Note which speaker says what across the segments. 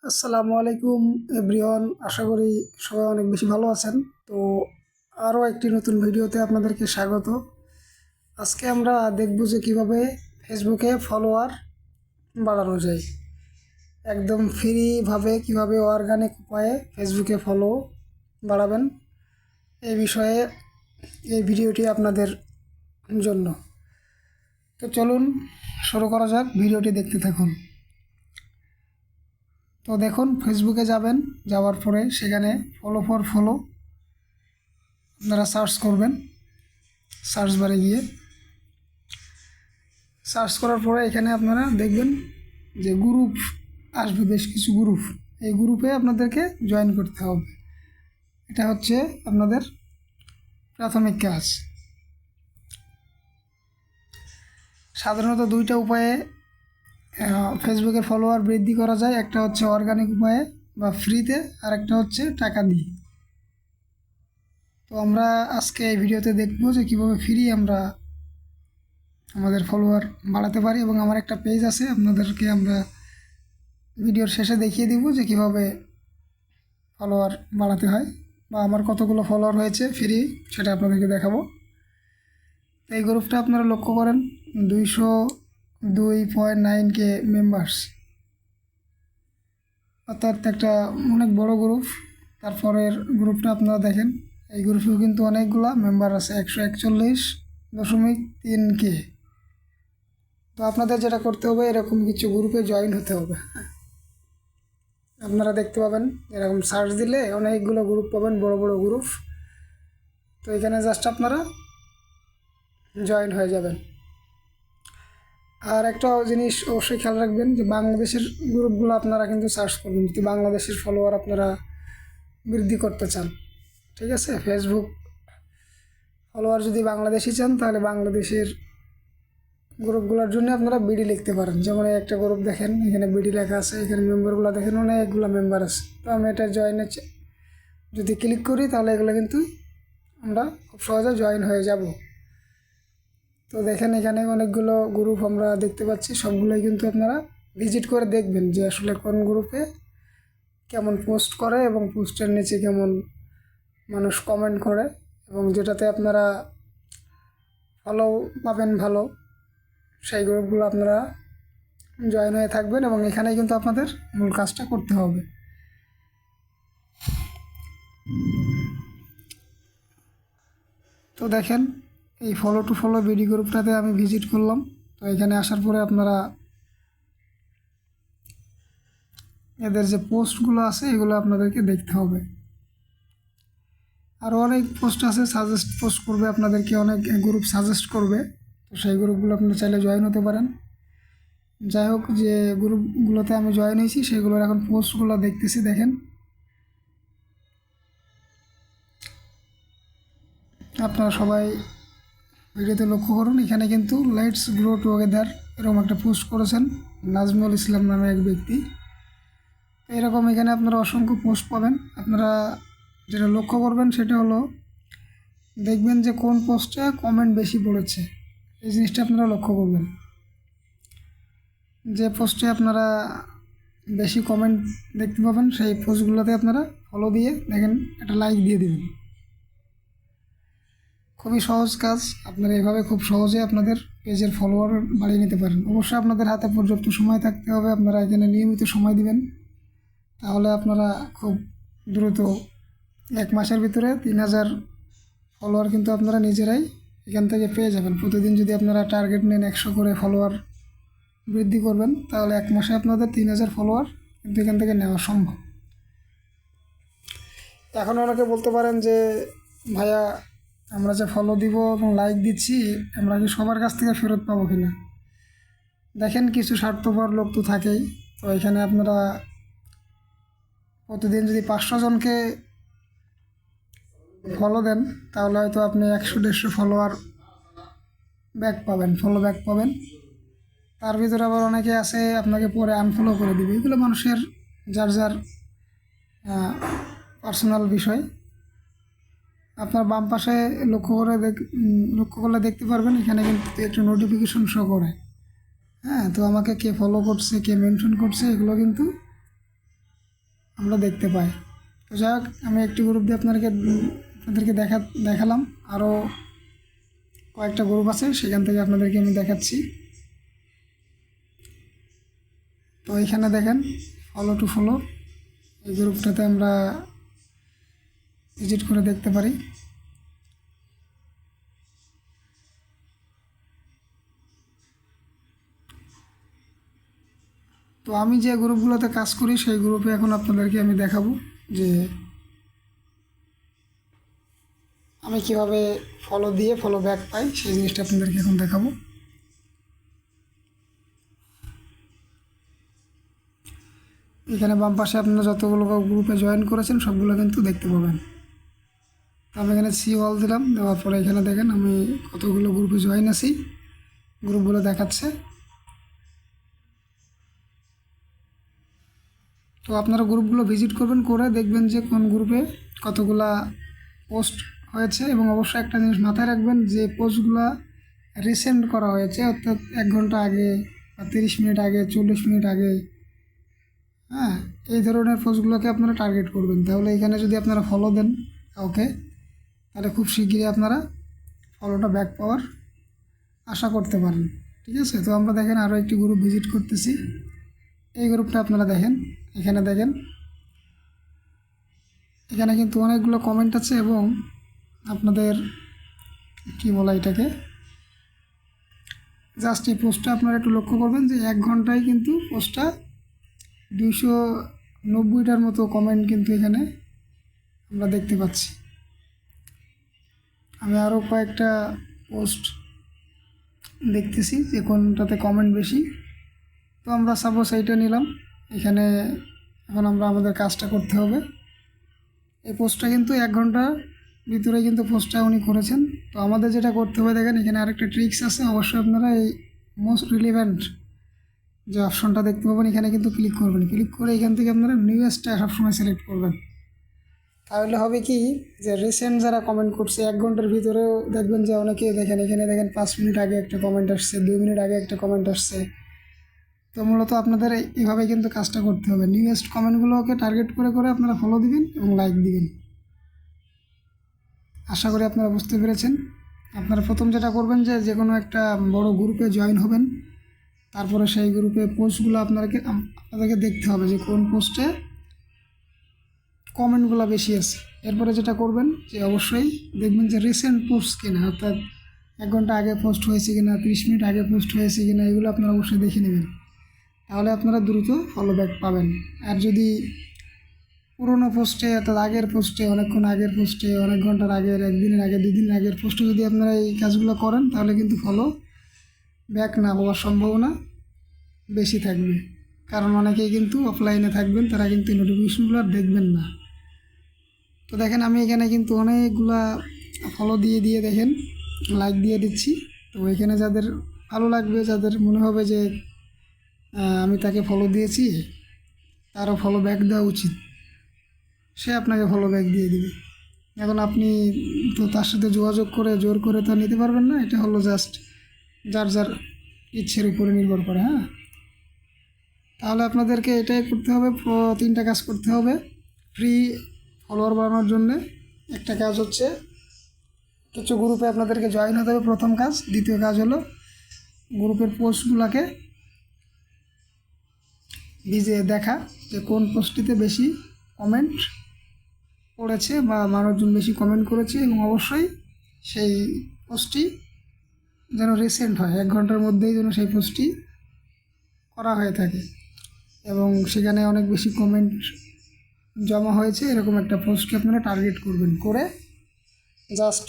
Speaker 1: আসসালামু আলাইকুম এভরিওয়ান, আশা করি সবাই অনেক বেশি ভালো আছেন। তো আরও একটি নতুন ভিডিওতে আপনাদেরকে স্বাগত। আজকে আমরা দেখব যে কিভাবে ফেসবুকে ফলোয়ার বাড়ানো যায়, একদম ফ্রিভাবে কিভাবে অর্গানিক উপায়ে ফেসবুকে ফলো বাড়াবেন, এই বিষয়ে এই ভিডিওটি আপনাদের জন্য। তো চলুন শুরু করা যাক, ভিডিওটি দেখতে থাকুন। তো দেখুন, ফেসবুকে যাবেন, যাওয়ার পরে সেখানে ফলো ফর ফলো আপনারা সার্চ করবেন। সার্চ বারে গিয়ে সার্চ করার পরে এখানে আপনারা দেখবেন যে গ্রুপ আসবে, বেশ কিছু গ্রুপ। এই গ্রুপে আপনাদেরকে জয়েন করতে হবে। এটা হচ্ছে আপনাদের প্রাথমিক কাজ। সাধারণত দুইটা উপায়ে ফেসবুকের ফলোয়ার বৃদ্ধি করা যায়। একটা হচ্ছে অর্গানিক উপায়ে বা ফ্রিতে, আর একটা হচ্ছে টাকা দিয়ে। তো আমরা আজকে এই ভিডিওতে দেখব যে কীভাবে ফ্রি আমরা আমাদের ফলোয়ার বাড়াতে পারি, এবং আমার একটা পেজ আছে, আপনাদেরকে আমরা ভিডিওর শেষে দেখিয়ে দিব যে কীভাবে ফলোয়ার বাড়াতে হয়, বা আমার কতগুলো ফলোয়ার হয়েছে ফ্রি সেটা আপনাদেরকে দেখাবো। এই গ্রুপটা আপনারা লক্ষ্য করেন, 202.9K মেম্বার্স, অর্থাৎ একটা অনেক বড় গ্রুপ। তারপরের গ্রুপটা আপনারা দেখেন, এই গ্রুপেও কিন্তু অনেকগুলো মেম্বার আছে, 141.3K। তো আপনাদের যেটা করতে হবে, এরকম কিছু গ্রুপে জয়েন হতে হবে। আপনারা দেখতে পাবেন, এরকম সার্চ দিলে অনেকগুলো গ্রুপ পাবেন, বড় বড় গ্রুপ। তো এখানে জাস্ট আপনারা জয়েন হয়ে যাবেন। আর একটা জিনিস অবশ্যই খেয়াল রাখবেন যে বাংলাদেশের গ্রুপগুলো আপনারা কিন্তু সার্চ করবেন, যদি বাংলাদেশের ফলোয়ার আপনারা বৃদ্ধি করতে চান। ঠিক আছে, ফেসবুক ফলোয়ার যদি বাংলাদেশি চান, তাহলে বাংলাদেশের গ্রুপগুলোর জন্য আপনারা বিডি লিখতে পারেন। যেমন একটা গ্রুপ দেখেন, এখানে বিডি লেখা আছে, এখানে মেম্বারগুলো দেখেন, অনেকগুলো মেম্বার আছে। তো আমি এটা জয়েনে যদি ক্লিক করি, তাহলে এগুলো কিন্তু আমরা খুব সহজে জয়েন হয়ে যাব। তো দেখেন, এখানে অনেকগুলো গ্রুপ আমরা দেখতে পাচ্ছি, সবগুলোই কিন্তু আপনারা ভিজিট করে দেখবেন যে আসলে কোন গ্রুপে কেমন পোস্ট করে, এবং পোস্টের নিচে কেমন মানুষ কমেন্ট করে, এবং যেটাতে আপনারা ফলো পাবেন ভালো, সেই গ্রুপগুলো আপনারা জয়েন হয়ে থাকবেন। এবং এখানেই কিন্তু আপনাদের মূল কাজটা করতে হবে। তো দেখেন, এই ফলো টু ফলো বিডি গ্রুপটাতে আমি ভিজিট করলাম। তো এখানে আসার পরে আপনারা এদের যে পোস্টগুলো আছে এগুলো আপনাদেরকে দেখতে হবে। আরও অনেক পোস্ট আছে, সাজেস্ট পোস্ট করবে আপনাদেরকে, অনেক গ্রুপ সাজেস্ট করবে। তো সেই গ্রুপগুলো আপনি চাইলে জয়েন হতে পারেন। যাই হোক, যে গ্রুপগুলোতে আমি জয়েন হয়েছি সেগুলোর এখন পোস্টগুলো দেখতেছি। দেখেন, আপনারা সবাই ভিডিওতে লক্ষ্য করুন, এখানে কিন্তু লেটস গ্রো টুগেদার এরকম একটা পোস্ট করেছেন নাজমুল ইসলাম নামে এক ব্যক্তি। এরকম এখানে আপনারা অসংখ্য পোস্ট পাবেন। আপনারা যেটা লক্ষ্য করবেন সেটা হলো, দেখবেন যে কোন পোস্টে কমেন্ট বেশি পড়েছে, এই জিনিসটা আপনারা লক্ষ্য করবেন। যে পোস্টে আপনারা বেশি কমেন্ট দেখতে পাবেন, সেই পোস্টগুলোতে আপনারা ফলো দিয়ে দেখেন, একটা লাইক দিয়ে দেবেন। খুবই সহজ কাজ, আপনারা এভাবে খুব সহজে আপনাদের পেজের ফলোয়ার বাড়িয়ে নিতে পারেন। অবশ্যই আপনাদের হাতে পর্যাপ্ত সময় থাকতে হবে, আপনারা এখানে নিয়মিত সময় দিবেন, তাহলে আপনারা খুব দ্রুত 1 মাসের ভিতরে 3000 ফলোয়ার কিন্তু আপনারা নিজেরাই এখান থেকে পেয়ে যাবেন। প্রতিদিন যদি আপনারা টার্গেট নেন 100 করে ফলোয়ার বৃদ্ধি করবেন, তাহলে 1 মাসে আপনাদের 3000 ফলোয়ার কিন্তু এখান থেকে নেওয়া সম্ভব। এখন অনেকে বলতে পারেন যে ভাইয়া, আমরা যে ফলো দিব এবং লাইক দিচ্ছি, আমরা কি সবার কাছ থেকে ফেরত পাবো কিনা? দেখেন, কিছু স্বার্থপর লোক তো থাকেই। তো এখানে আপনারা প্রতিদিন যদি 500 জনকে ফলো দেন, তাহলে হয়তো আপনি 100-150 ফলোয়ার ব্যাক পাবেন, ফলো ব্যাক পাবেন। তার ভিতরে আবার অনেকে আছে আপনাকে পরে আনফলো করে দিবে। এগুলো মানুষের যার যার পার্সোনাল বিষয়। আপনার বাম পাশে লক্ষ্য করলে দেখতে পারবেন, এখানে কিন্তু একটা নোটিফিকেশন শো করে। হ্যাঁ, তো আমাকে কে ফলো করছে, কে মেনশন করছে, এগুলো কিন্তু আমরা দেখতে পাই। তো যাই হোক, আমি একটি গ্রুপ দিয়ে আপনাদেরকে দেখালাম। আরও কয়েকটা গ্রুপ আছে, সেখান থেকে আপনাদেরকে আমি দেখাচ্ছি। তো এখানে দেখেন ফলো টু ফলো, এই গ্রুপটাতে আমরা ভিজিট করে দেখতে পারি। তো আমি যে গ্রুপগুলোতে কাজ করি সেই গ্রুপে এখন আপনাদেরকে আমি দেখাবো যে আমি কিভাবে ফলো দিয়ে ফলো ব্যাক পাই, সেই জিনিসটা আপনাদেরকে এখন দেখাবো। এখানে বাম পাশে আপনারা যতগুলো গ্রুপে জয়েন করেছেন সবগুলো কিন্তু দেখতে পাবেন। আমি এখানে সি অল দিলাম, দেওয়ার পরে এখানে দেখেন আমি কতগুলো গ্রুপে জয়েন আছি, গ্রুপগুলো দেখাচ্ছে। তো আপনারা গ্রুপগুলো ভিজিট করবেন, করে দেখবেন যে কোন গ্রুপে কতগুলা পোস্ট হয়েছে। এবং অবশ্যই একটা জিনিস মাথায় রাখবেন, যে পোস্টগুলো রিসেন্ট করা হয়েছে, অর্থাৎ 1 ঘন্টা আগে বা 30 মিনিট আগে, 40 মিনিট আগে, হ্যাঁ, এই ধরনের পোস্টগুলোকে আপনারা টার্গেট করবেন। তাহলে এখানে যদি আপনারা ফলো দেন কাউকে, তাহলে খুব শিগগিরই আপনারা ফলোটা ব্যাক পাওয়ার আশা করতে পারেন। ঠিক আছে, তো আমরা দেখেন আরও একটি গ্রুপ ভিজিট করতেছি। এই গ্রুপটা আপনারা দেখেন, এখানে দেখেন এখানে কিন্তু অনেকগুলো কমেন্ট আছে। এবং আপনাদের কি বলা এটাকে, জাস্ট এই পোস্টটা আপনারা একটু লক্ষ্য করবেন যে 1 ঘন্টায় কিন্তু পোস্টটা 290টার মতো কমেন্ট কিন্তু এখানে আমরা দেখতে পাচ্ছি। আমি আরও কয়েকটা পোস্ট দেখতেছি যে কোনটাতে কমেন্ট বেশি। তো আমরা সাপোজ এইটা নিলাম, এখানে এখন আমরা আমাদের কাজটা করতে হবে। এই পোস্টটা কিন্তু 1 ঘন্টার ভিতরে কিন্তু পোস্টটা উনি করেছেন। তো আমাদের যেটা করতে হবে, দেখেন এখানে আরেকটা ট্রিক্স আছে। অবশ্যই আপনারা এই মোস্ট রিলেভেন্ট যে অপশনটা দেখতে পাবেন, এখানে কিন্তু ক্লিক করবেন। ক্লিক করে এখান থেকে আপনারা নিউয়েস্টটা সবসময় সিলেক্ট করবেন। তাহলে হবে কি, যে রিসেন্ট যারা কমেন্ট করছে 1 ঘন্টার ভিতরেও দেখবেন যে অনেকে দেখেন, এখানে দেখেন 5 মিনিট আগে একটা কমেন্ট আসছে, 2 মিনিট আগে একটা কমেন্ট আসছে। তো মূলত আপনাদের এইভাবে কিন্তু কাজটা করতে হবে। নিউয়েস্ট কমেন্টগুলোকে টার্গেট করে করে আপনারা ফলো দিবেন এবং লাইক দিবেন। আশা করি আপনারা বুঝতে পেরেছেন। আপনারা প্রথম যেটা করবেন যে কোনো একটা বড় গ্রুপে জয়েন হবেন। তারপরে সেই গ্রুপে পোস্টগুলো আপনাদেরকে দেখতে হবে যে কোন পোস্টে কমেন্টগুলো বেশি আছে। এরপরে যেটা করবেন যে অবশ্যই দেখবেন যে রিসেন্ট পোস্ট কিনা, অর্থাৎ 1 ঘন্টা আগে পোস্ট হয়েছে কিনা, 30 মিনিট আগে পোস্ট হয়েছে কিনা, এগুলো আপনারা অবশ্যই দেখে নেবেন। তাহলে আপনারা দ্রুত ফলো ব্যাক পাবেন। আর যদি পুরোনো পোস্টে, অর্থাৎ আগের পোস্টে, অনেকক্ষণ আগের পোস্টে, অনেক ঘন্টার আগের, 1 দিনের আগে, 2 দিনের আগের পোস্টে যদি আপনারা এই কাজগুলো করেন, তাহলে কিন্তু ফলো ব্যাক না হওয়ার সম্ভাবনা বেশি থাকবে। কারণ অনেকেই কিন্তু অফলাইনে থাকবেন, তারা কিন্তু নোটিফিকেশনগুলো আর দেখবেন না। তো দেখেন আমি এখানে কিন্তু অনেকগুলা ফলো দিয়ে দিয়ে দেখেন লাইক দিয়ে দিচ্ছি। তো এখানে যাদের ভালো লাগবে, যাদের মনে হবে যে আমি তাকে ফলো দিয়েছি, তারও ফলো ব্যাক দেওয়া উচিত, সে আপনাকে ফলো ব্যাক দিয়ে দিবে। এখন আপনি তো তার সাথে যোগাযোগ করে জোর করে তো নিতে পারবেন না। এটা হলো জাস্ট যার যার ইচ্ছের উপরে নির্ভর করে। হ্যাঁ, তাহলে আপনাদেরকে এটাই করতে হবে, 3টা কাজ করতে হবে ফ্রি ফলোয়ার বানানোর জন্যে। একটা কাজ হচ্ছে কিছু গ্রুপে আপনাদেরকে জয়েন হতে হবে, প্রথম কাজ। দ্বিতীয় কাজ হলো গ্রুপের পোস্টগুলোকে দেখা যে কোন পোস্টটিতে বেশি কমেন্ট পড়েছে বা মানুষজন বেশি কমেন্ট করেছে। এবং অবশ্যই সেই পোস্টটি যেন রিসেন্ট হয়, 1 ঘন্টার মধ্যেই যেন সেই পোস্টটি করা হয়ে থাকে এবং সেখানে অনেক বেশি কমেন্ট জমা হয়েছে, এরকম একটা পোস্টকে আপনারা টার্গেট করবেন। করে জাস্ট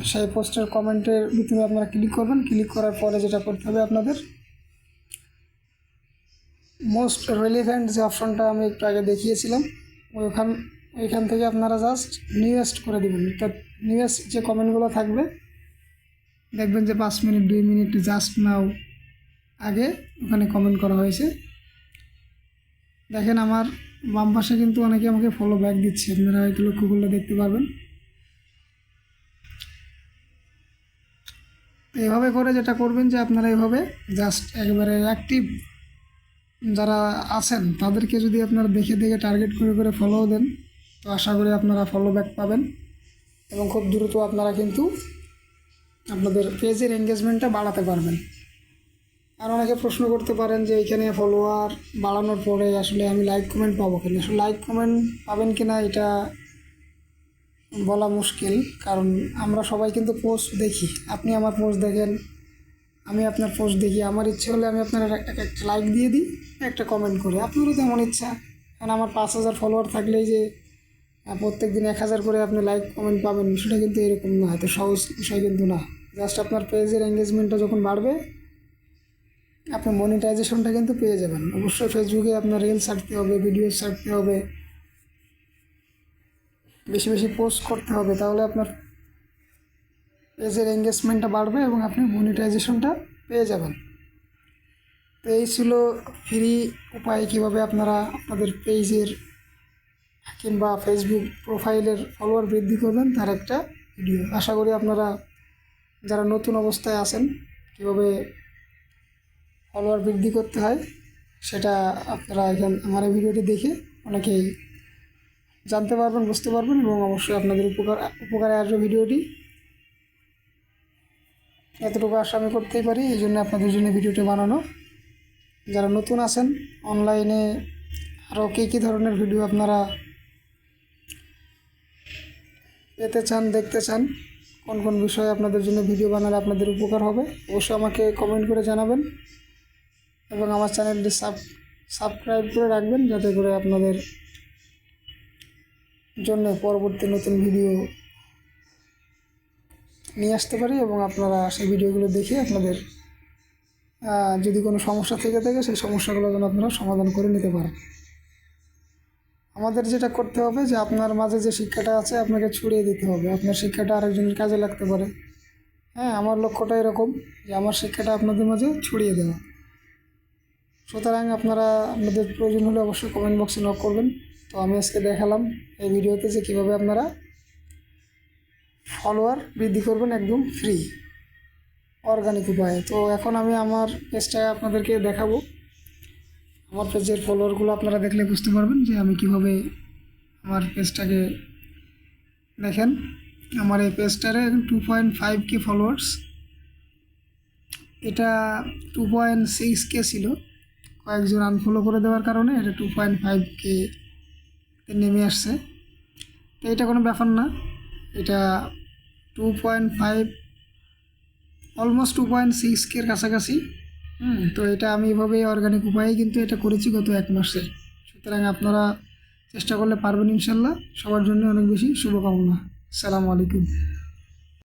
Speaker 1: সেই পোস্টের কমেন্টের ভিতরে আপনারা ক্লিক করবেন। ক্লিক করার পরে যেটা করতে হবে আপনাদের, মোস্ট রিলেভেন্ট যে অপশনটা আমি একটু আগে দেখিয়েছিলাম, ওইখান থেকে আপনারা জাস্ট নিউয়েস্ট করে দেবেন। অর্থাৎ নিউয়েস্ট যে কমেন্টগুলো থাকবে, দেখবেন যে 5 মিনিট, 2 মিনিট জাস্ট নাও আগে ওখানে কমেন্ট করা হয়েছে। দেখেন আমার বাম পাশে কিন্তু অনেকে আমাকে ফলো ব্যাক দিচ্ছে, আপনারা হয়তো লক্ষ্য করলে দেখতে পারবেন। এইভাবে করে যেটা করবেন যে আপনারা এইভাবে জাস্ট একেবারে অ্যাক্টিভ যারা আছেন তাদেরকে যদি আপনারা দেখে দেখে টার্গেট করে করে ফলো দেন, তো আশা করি আপনারা ফলো ব্যাক পাবেন এবং খুব দ্রুত আপনারা কিন্তু আপনাদের পেজের এঙ্গেজমেন্টটা বাড়াতে পারবেন। আর অনেকে প্রশ্ন করতে পারেন যে এইখানে ফলোয়ার বাড়ানোর পরে আসলে আমি লাইক কমেন্ট পাবো কিনা। আসলে লাইক কমেন্ট পাবেন কিনা এটা বলা মুশকিল, কারণ আমরা সবাই কিন্তু পোস্ট দেখি। আপনি আমার পোস্ট দেখেন, আমি আপনার পোস্ট দেখি। আমার ইচ্ছে হলে আমি আপনার একটা লাইক দিয়ে দিই, একটা কমেন্ট করি। আপনারও তেমন ইচ্ছা, কারণ আমার 5,000 ফলোয়ার থাকলেই যে প্রত্যেক দিন 1,000 করে আপনি লাইক কমেন্ট পাবেন, সেটা কিন্তু এরকম না, এত সহজ বিষয় কিন্তু না। জাস্ট আপনার পেজের এঙ্গেজমেন্টটা যখন বাড়বে, আপনি মনিটাইজেশনটা কিন্তু পেয়ে যাবেন। অবশ্যই ফেসবুকে আপনার রিল ছাড়তে হবে, ভিডিও ছাড়তে হবে, বেশি বেশি পোস্ট করতে হবে, তাহলে আপনার পেজের এঙ্গেজমেন্টটা বাড়বে এবং আপনি মনিটাইজেশনটা পেয়ে যাবেন। তো এই ছিল ফ্রি উপায় কীভাবে আপনারা আপনাদের পেজের কিংবা ফেসবুক প্রোফাইলের ফলোয়ার বৃদ্ধি করবেন তার একটা ভিডিও। আশা করি আপনারা যারা নতুন অবস্থায় আছেন কীভাবে ফলোয়ার বৃদ্ধি করতে হয় সেটা আপনারা আমার এই ভিডিওটি দেখে অনেকেই জানতে পারবেন, বুঝতে পারবেন এবং অবশ্যই আপনাদের উপকারে আসবে ভিডিওটি। এতটুকু আশা আমি করতেই পারি, এই জন্য আপনাদের জন্য ভিডিওটি বানানো। যারা নতুন আছেন অনলাইনে আরও কী ধরনের ভিডিও আপনারা পেতে চান, দেখতে চান, কোন কোন বিষয়ে আপনাদের জন্য ভিডিও বানালে আপনাদের উপকার হবে, অবশ্যই আমাকে কমেন্ট করে জানাবেন এবং আমার চ্যানেলটি সাবস্ক্রাইব করে রাখবেন, যাতে করে আপনাদের জন্য পরবর্তী নতুন ভিডিও নিয়ে আসতে পারি এবং আপনারা সেই ভিডিওগুলো দেখে আপনাদের যদি কোনো সমস্যা থেকে থাকে সেই সমস্যাগুলো যেন আপনারা সমাধান করে নিতে পারেন। আমাদের যেটা করতে হবে যে আপনার মাঝে যে শিক্ষাটা আছে আপনাকে ছড়িয়ে দিতে হবে, আপনার শিক্ষাটা আরেকজনের কাজে লাগতে পারে। হ্যাঁ, আমার লক্ষ্যটা এরকম যে আমার শিক্ষাটা আপনাদের মাঝে ছড়িয়ে দেওয়া। সুতরাং আপনারা আপনাদের প্রয়োজন হলে অবশ্যই কমেন্ট বক্সে নক করবেন। তো আমি আজকে দেখালাম এই ভিডিওতে যে কীভাবে আপনারা ফলোয়ার বৃদ্ধি করবেন একদম ফ্রি অর্গানিক উপায়ে। তো এখন আমি আমার পেজটা আপনাদেরকে দেখাবো। আমার পেজের ফলোয়ারগুলো আপনারা দেখলে বুঝতে পারবেন যে আমি কিভাবে আমার পেজটাকে দেখেন। আমার এই পেজটারে 2.5K ফলোয়ার্স, এটা 2.6K ছিল, কয়েকজন আনফলো করে দেওয়ার কারণে এটা 2.5K নেমে আসছে। তো এটা কোনো ব্যাপার না, এটা 2.5 অলমোস্ট 2.6K কাছাকাছি। তো এটা আমি এভাবেই অর্গানিক উপায়ে কিন্তু এটা করেছি গত 1 মাসে। সুতরাং আপনারা চেষ্টা করলে পারবেন ইনশাল্লাহ। সবার জন্য অনেক বেশি শুভকামনা। আসসালামু আলাইকুম।